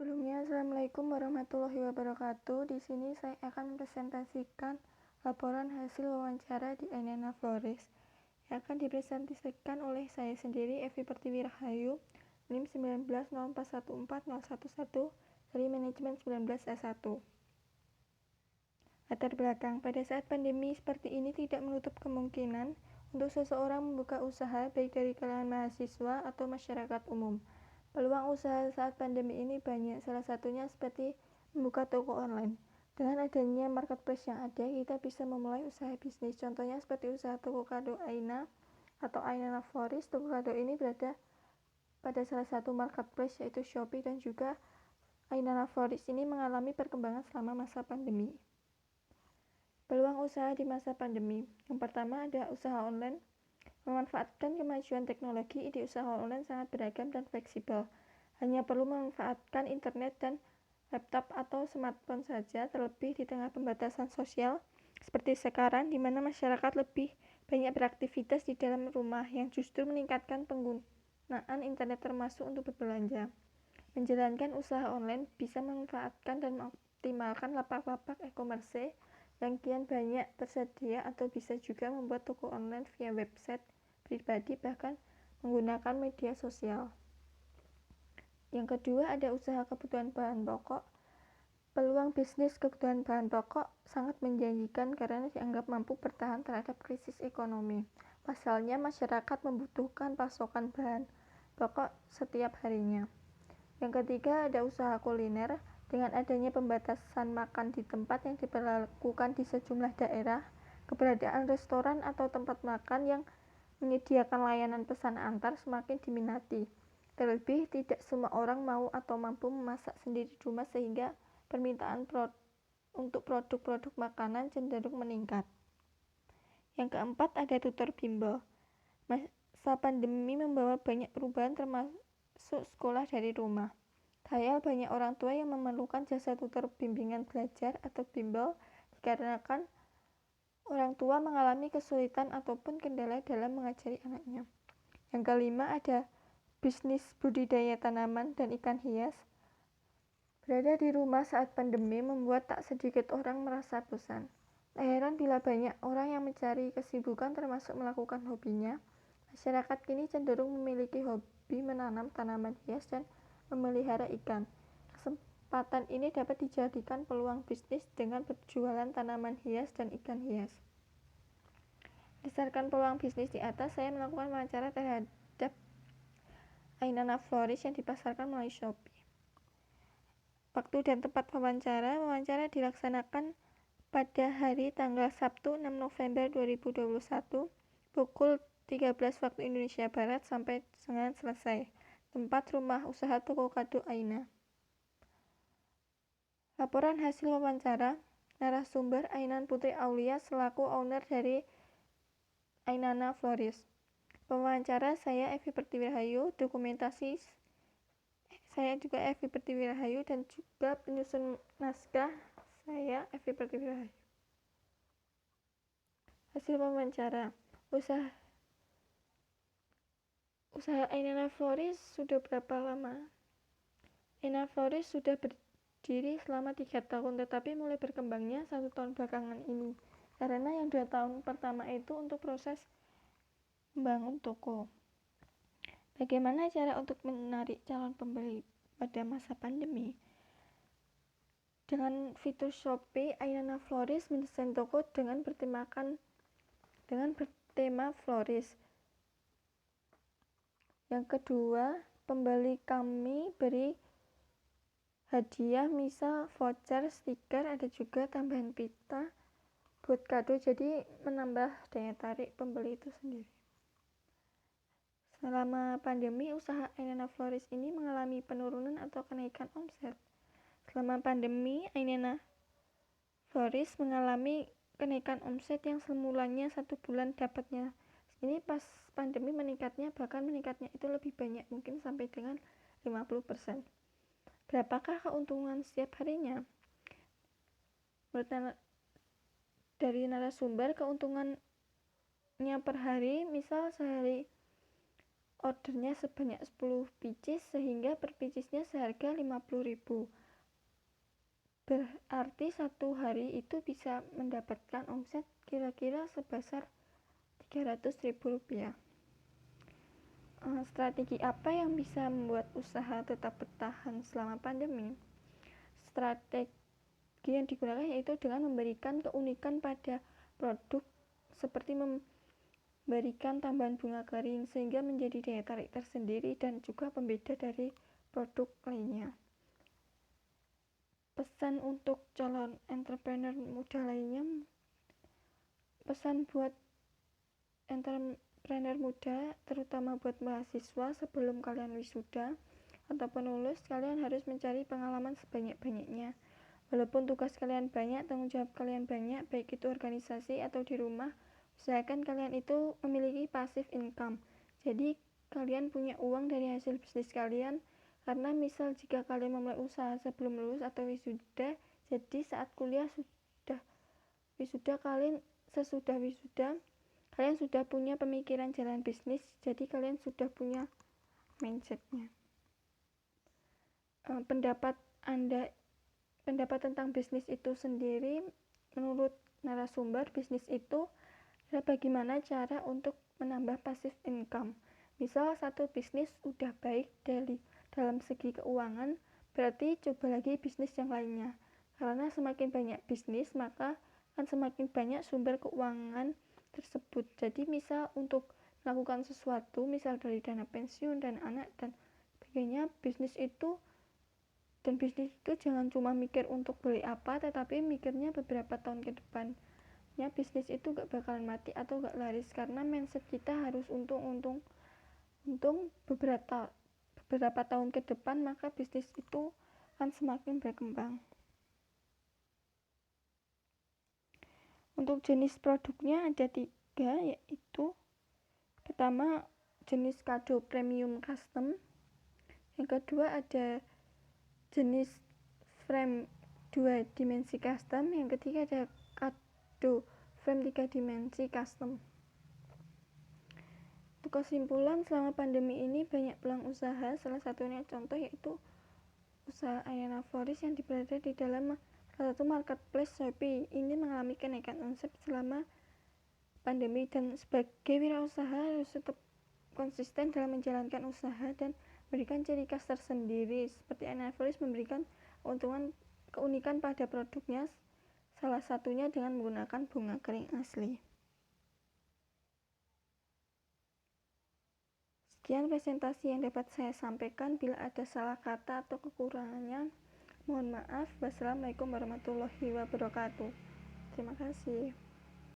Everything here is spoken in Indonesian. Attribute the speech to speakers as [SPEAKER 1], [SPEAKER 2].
[SPEAKER 1] Sebelumnya, Assalamualaikum warahmatullahi wabarakatuh. Di sini saya akan mempresentasikan laporan hasil wawancara di Ainana Flores yang akan dipresentasikan oleh saya sendiri, Evi Pertiwi Rahayu, NIM 1904140111 dari Manajemen 19S1. Latar belakang, pada saat pandemi seperti ini tidak menutup kemungkinan untuk seseorang membuka usaha baik dari kalangan mahasiswa atau masyarakat umum. Peluang usaha saat pandemi ini banyak, salah satunya seperti membuka toko online. Dengan adanya marketplace yang ada, kita bisa memulai usaha bisnis. Contohnya seperti usaha toko kado Aina atau Ainana Flores. Toko kado ini berada pada salah satu marketplace yaitu Shopee, dan juga Ainana Flores ini mengalami perkembangan selama masa pandemi. Peluang usaha di masa pandemi. Yang pertama ada usaha online. Memanfaatkan kemajuan teknologi, ide usaha online sangat beragam dan fleksibel. Hanya perlu memanfaatkan internet dan laptop atau smartphone saja, terlebih di tengah pembatasan sosial seperti sekarang, di mana masyarakat lebih banyak beraktivitas di dalam rumah, yang justru meningkatkan penggunaan internet termasuk untuk berbelanja. Menjalankan usaha online bisa memanfaatkan dan mengoptimalkan lapak-lapak e-commerce yang kian banyak tersedia, atau bisa juga membuat toko online via website pribadi, bahkan menggunakan media sosial. Yang kedua ada usaha kebutuhan bahan pokok. Peluang bisnis kebutuhan bahan pokok sangat menjanjikan karena dianggap mampu bertahan terhadap krisis ekonomi. Pasalnya masyarakat membutuhkan pasokan bahan pokok setiap harinya. Yang ketiga ada usaha kuliner. Dengan adanya pembatasan makan di tempat yang diberlakukan di sejumlah daerah, keberadaan restoran atau tempat makan yang menyediakan layanan pesan antar semakin diminati. Terlebih, tidak semua orang mau atau mampu memasak sendiri di rumah, sehingga permintaan untuk produk-produk makanan cenderung meningkat. Yang keempat ada tutor bimbel. Masa pandemi membawa banyak perubahan, termasuk sekolah dari rumah. Khayal banyak orang tua yang memerlukan jasa tutor bimbingan belajar atau bimbel dikarenakan orang tua mengalami kesulitan ataupun kendala dalam mengajari anaknya. Yang kelima ada bisnis budidaya tanaman dan ikan hias. Berada di rumah saat pandemi membuat tak sedikit orang merasa bosan. Tak heran bila banyak orang yang mencari kesibukan termasuk melakukan hobinya. Masyarakat kini cenderung memiliki hobi menanam tanaman hias dan memelihara ikan. Kesempatan ini dapat dijadikan peluang bisnis dengan berjualan tanaman hias dan ikan hias. Berdasarkan peluang bisnis di atas, saya melakukan wawancara terhadap Ainana Flores yang dipasarkan melalui Shopee. Waktu dan tempat wawancara dilaksanakan pada hari tanggal Sabtu 6 November 2021 pukul 13 waktu Indonesia Barat sampai dengan selesai. Tempat rumah usaha toko kado Aina. Laporan hasil wawancara. Narasumber Ainan Putri Aulia selaku owner dari Ainana Flores. Pewawancara saya Evi Pertiwi Rahayu. Dokumentasi saya juga Evi Pertiwi Rahayu, dan juga penyusun naskah saya Evi Pertiwi Rahayu. Hasil wawancara. Usaha Ainana Flores sudah berapa lama? Ainana Flores sudah berdiri selama 3 tahun, tetapi mulai berkembangnya 1 tahun belakangan ini. Karena yang 2 tahun pertama itu untuk proses membangun toko. Bagaimana cara untuk menarik calon pembeli pada masa pandemi? Dengan fitur Shopee, Ainana Flores mendesain toko dengan bertema Flores. Yang kedua, pembeli kami beri hadiah, misal voucher, stiker, ada juga tambahan pita buat kado, jadi menambah daya tarik pembeli itu sendiri. Selama pandemi, usaha Ainana Flores ini mengalami penurunan atau kenaikan omset. Selama pandemi, Ainana Flores mengalami kenaikan omset yang semulanya 1 bulan dapatnya. Ini pas pandemi meningkatnya, bahkan meningkatnya itu lebih banyak, mungkin sampai dengan 50%. Berapakah keuntungan setiap harinya? Menurut dari narasumber, keuntungannya per hari, misal sehari ordernya sebanyak 10 pieces sehingga per piecesnya seharga 50.000. Berarti satu hari itu bisa mendapatkan omset kira-kira sebesar 300.000 rupiah. Strategi apa yang bisa membuat usaha tetap bertahan selama pandemi? Strategi yang digunakan yaitu dengan memberikan keunikan pada produk seperti memberikan tambahan bunga kering sehingga menjadi daya tarik tersendiri dan juga pembeda dari produk lainnya. Pesan untuk calon entrepreneur muda lainnya, pesan buat entrepreneur muda terutama buat mahasiswa, sebelum kalian wisuda ataupun lulus, kalian harus mencari pengalaman sebanyak-banyaknya. Walaupun tugas kalian banyak, tanggung jawab kalian banyak, baik itu organisasi atau di rumah, usahakan kalian itu memiliki passive income. Jadi kalian punya uang dari hasil bisnis kalian, karena misal jika kalian memulai usaha sebelum lulus atau wisuda, jadi saat kuliah sesudah wisuda kalian sudah punya pemikiran jalan bisnis, jadi kalian sudah punya mindsetnya. Pendapat tentang bisnis itu sendiri, menurut narasumber, bisnis itu adalah bagaimana cara untuk menambah passive income. Misal satu bisnis udah baik dalam segi keuangan, berarti coba lagi bisnis yang lainnya. Karena semakin banyak bisnis, maka akan semakin banyak sumber keuangan tersebut. Jadi misal untuk melakukan sesuatu, misal dari dana pensiun dan anak dan sebagainya, bisnis itu jangan cuma mikir untuk beli apa, tetapi mikirnya beberapa tahun ke depannya bisnis itu gak bakalan mati atau gak laris, karena mindset kita harus untung beberapa tahun ke depan, maka bisnis itu akan semakin berkembang. Untuk jenis produknya ada 3, yaitu pertama jenis kado premium custom, yang kedua ada jenis frame 2 dimensi custom, yang ketiga ada kado frame 3 dimensi custom. Untuk kesimpulan, selama pandemi ini banyak peluang usaha, salah satunya contoh yaitu usaha Ayana Floris yang berada di dalam salah satu marketplace Shopee ini mengalami kenaikan omset selama pandemi, dan sebagai wirausaha harus tetap konsisten dalam menjalankan usaha dan memberikan ciri khas tersendiri. Seperti Ayana Floris memberikan keunikan pada produknya, salah satunya dengan menggunakan bunga kering asli. Sekian presentasi yang dapat saya sampaikan. Bila ada salah kata atau kekurangannya, mohon maaf. Wassalamualaikum warahmatullahi wabarakatuh. Terima kasih.